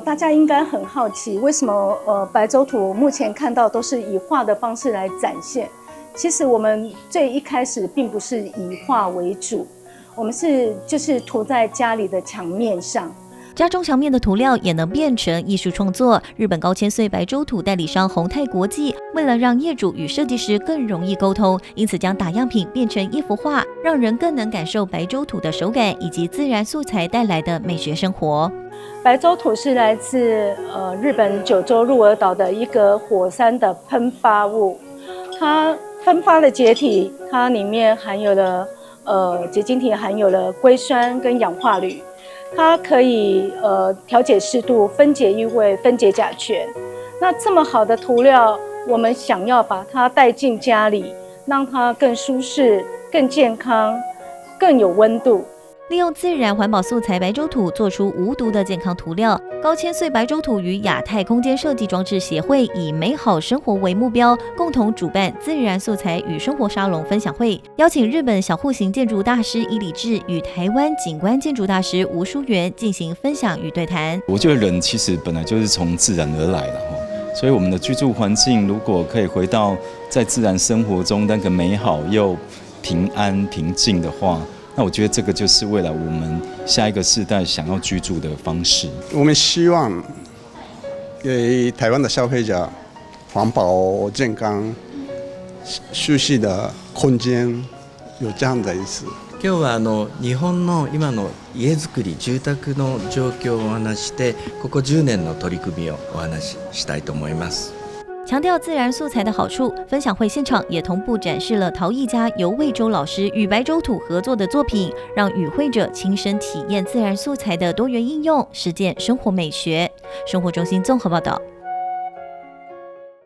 大家应该很好奇，为什么白州土目前看到都是以画的方式来展现？其实我们最一开始并不是以画为主，我们就是涂在家里的墙面上。家中墙面的涂料也能变成艺术创作。日本高千穗白州土代理商宏泰国际，为了让业主与设计师更容易沟通，因此将打样品变成一幅画，让人更能感受白州土的手感以及自然素材带来的美学生活。白州土是来自日本九州鹿儿岛的一个火山的喷发物，它喷发的结体，它里面含有了结晶体含有了硅酸跟氧化铝。它可以调节湿度、分解异味、分解甲醛。那这么好的涂料，我们想要把它带进家里，让它更舒适、更健康、更有温度。利用自然环保素材白州土做出无毒的健康涂料，高千穗白州土与亚太空间设计装置协会以美好生活为目标，共同主办自然素材与生活沙龙分享会，邀请日本小户型建筑大师伊里志与台湾景观建筑大师吴淑媛进行分享与对谈。我觉得人其实本来就是从自然而来的，所以我们的居住环境如果可以回到在自然生活中那个美好又平安平静的话，那我觉得这个就是未来我们下一个世代想要居住的方式。我们希望给台湾的消费者环保、健康、舒适的空间，有这样的意思。今日は日本の今の家づくり、住宅の状況をお話して、ここ10年の取り組みをお話ししたいと思います。强调自然素材的好处，分享会现场也同步展示了陶艺家尤魏洲老师与白州土合作的作品，让与会者亲身体验自然素材的多元应用，实践生活美学。生活中心综合报道。